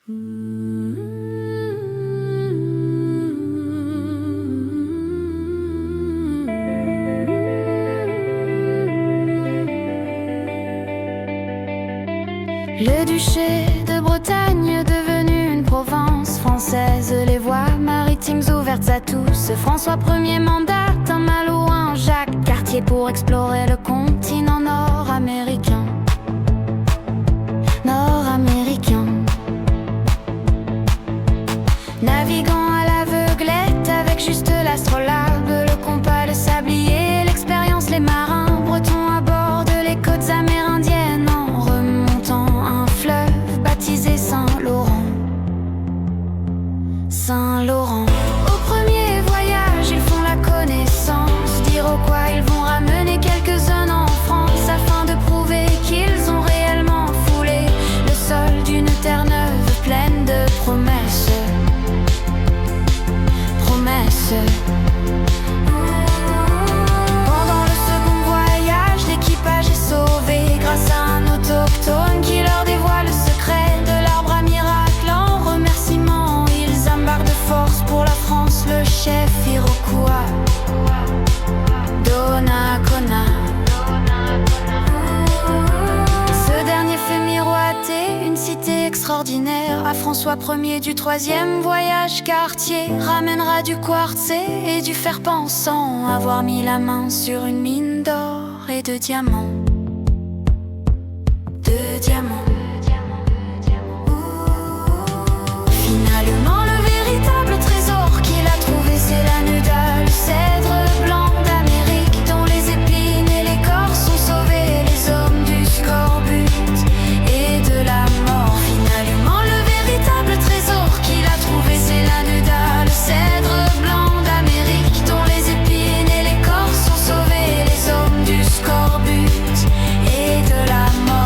Le duché de Bretagne devenu une province française, les voies maritimes ouvertes à tous. François Ier mandate un Malouin, Jacques Cartier, pour explorer le continent nord-américain. Naviguant à l'aveuglette avec juste l'astrolabe, le compas, le sablier, l'expérience, les marins bretons abordent les côtes amérindiennes en remontant un fleuve baptisé Saint-Laurent. Saint-Laurent. Au premier voyage, ils font la connaissance d'Iroquois. Ils vont ramener quelques-uns en France afin de prouver qu'ils ont réellement foulé le sol d'une terre neuve pleine de promesses. Pendant le second voyage, l'équipage est sauvé grâce à un autochtone qui leur dévoile le secret de l'arbre à miracle. En remerciement, ils embarquent de force pour la France le chef Iroquois, Donnacona. Ce dernier fait miroiter une cité extraordinaire à François Ier du troisième voyage. Cartier ramènera du quartz et du fer pensant avoir mis la main sur une mine d'or et de diamants. Finalement, le véritable trésor qu'il a trouvé, c'est la nuda, le cèdre blanc d'Amérique, dont les épines et l'écorce sont sauvés les hommes du scorbut et de la mort. Finalement, le véritable trésor qu'il a trouvé, c'est la nuda, le cèdre blanc d'Amérique, dont les épines et l'écorce sont sauvés les hommes du scorbut et de la mort.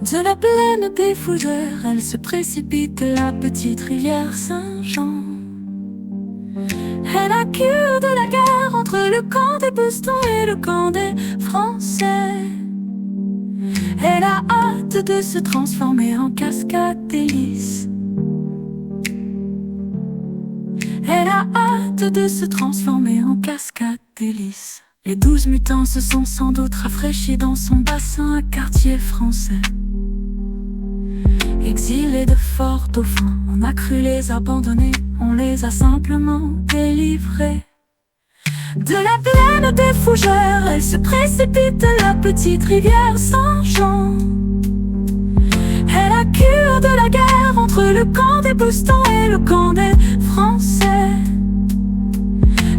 De la plaine des fougères, elle se précipite la petite rivière Saint-Jean. Elle a cure de la guerre entre le camp des Bostons et le camp des Français. Elle a hâte de se transformer en cascade d'hélice. Elle a hâte de se transformer en cascade d'hélice. Les 12 mutants se sont sans doute rafraîchis dans son bassin à quartier français. Exilés de fort au fond, on a cru les abandonner, on les a simplement délivrés. De la plaine des fougères, elle se précipite la petite rivière Saint-Jean. Elle a cure de la guerre entre le camp des Bostons et le camp des Français.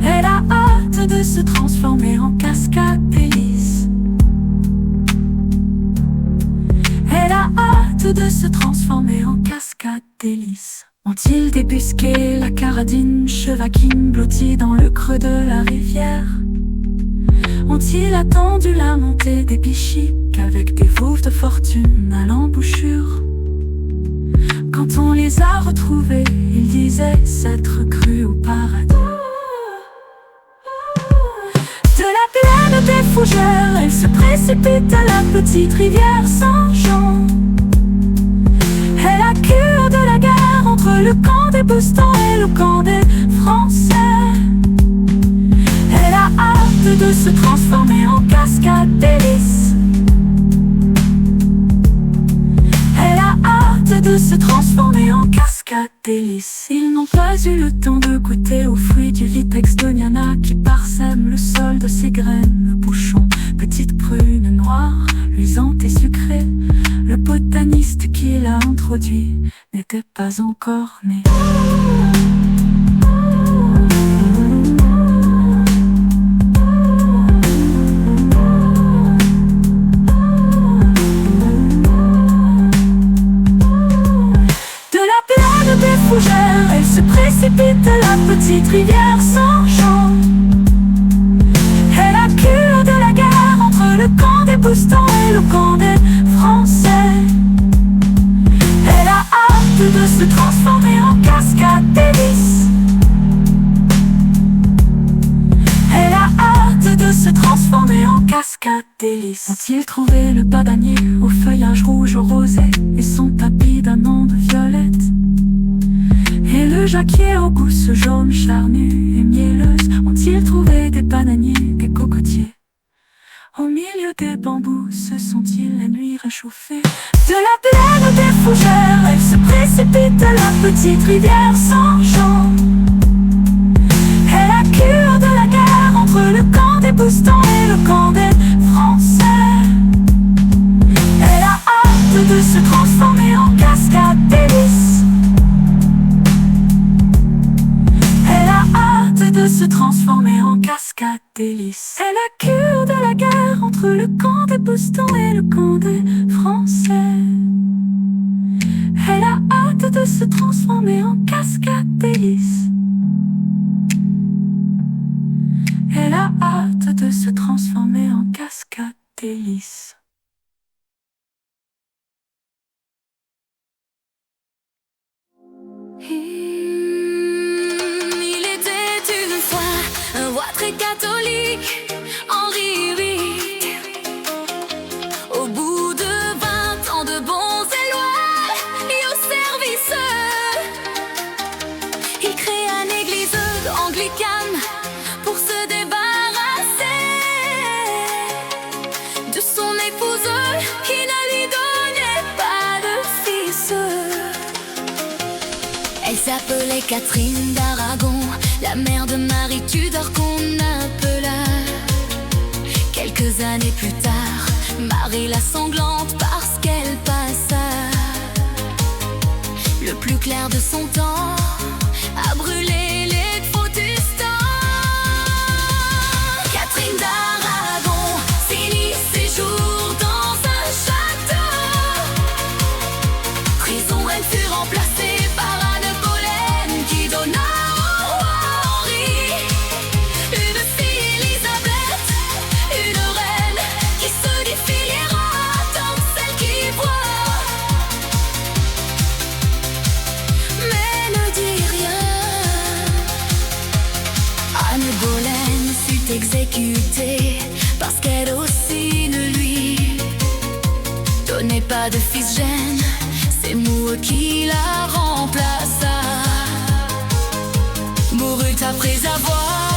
Elle a hâte de se transformer en cascade d'hélice. Elle a hâte de se transformer en cascade d'hélice. Ont-ils débusqué la caradine, chevaquine blottie dans le creux de la rivière? Ont-ils attendu la montée des bichiques avec des vouves de fortune à l'embouchure? Quand on les a retrouvés, ils disaient s'être crus au paradis. De la plaine des fougères, elle se précipite à la petite rivière Saint-Jean. Elle a cure de la guerre entre le camp des Bostons et le camp des Français. Elle a hâte de se transformer en cascade d'hélice. Elle a hâte de se transformer en cascade d'hélice. Ils n'ont pas eu le temps de goûter aux fruits du vitex d'Oniana qui parsème le sol de ses graines. Le bouchon, petite prune noire, luisante et sucrée. Le botaniste qui l'a introduit n'était pas encore né. précipite la petite rivière sans chant. Et la cure de la guerre entre le camp des Boustons et le camp des Français. Elle a hâte de se transformer en cascade d'hélices. Elle a hâte de se transformer en cascade d'hélices. Ont-ils trouvé le bananier au feuillage rouge au rosé et son tapis d'un onde violette? Et le jacquier au gousses jaune charnu et mielleuse? Ont-ils trouvé des bananiers, des cocotiers? Au milieu des bambous se sont-ils la nuit réchauffée? De la plaine des fougères, elle se précipite la petite rivière sans chant. Et la cure de la guerre entre le camp des Boustons et le camp des Français. Elle a hâte de se transformer en cascade d'hélices. Elle a hâte de se transformer en cascade d'hélices. Et la cure de la guerre entre le camp des Boustons et le camp des Français. Elle a hâte de se transformer en cascade d'hélices. Elle a hâte de se transformer en cascade d'hélices. Il était une fois un roi très catholique, Henri VIII. Au bout de 20 ans de bons et loyaux au service, il créa une église anglicane pour se débarrasser de son épouse qui ne lui donnait pas de fils. Elle s'appelait Catherine d'Aragon, la mère de Marie Tudor qu'on appela quelques années plus tard Marie la sanglante, parce qu'elle passa le plus clair de son temps à brûler les protestants. Catherine d'Aragon finit ses jours dans un château. Prison, elle fut remplacée par Anne Boleyn qui donna au roi Henri une fille Élisabeth, une reine qui se défiliera tant celle qui voit. Mais ne dis rien, Anne Boleyn fut exécutée parce qu'elle aussi ne lui donnait pas de fils gêne. C'est Moore qui la remplaça, mourut après avoir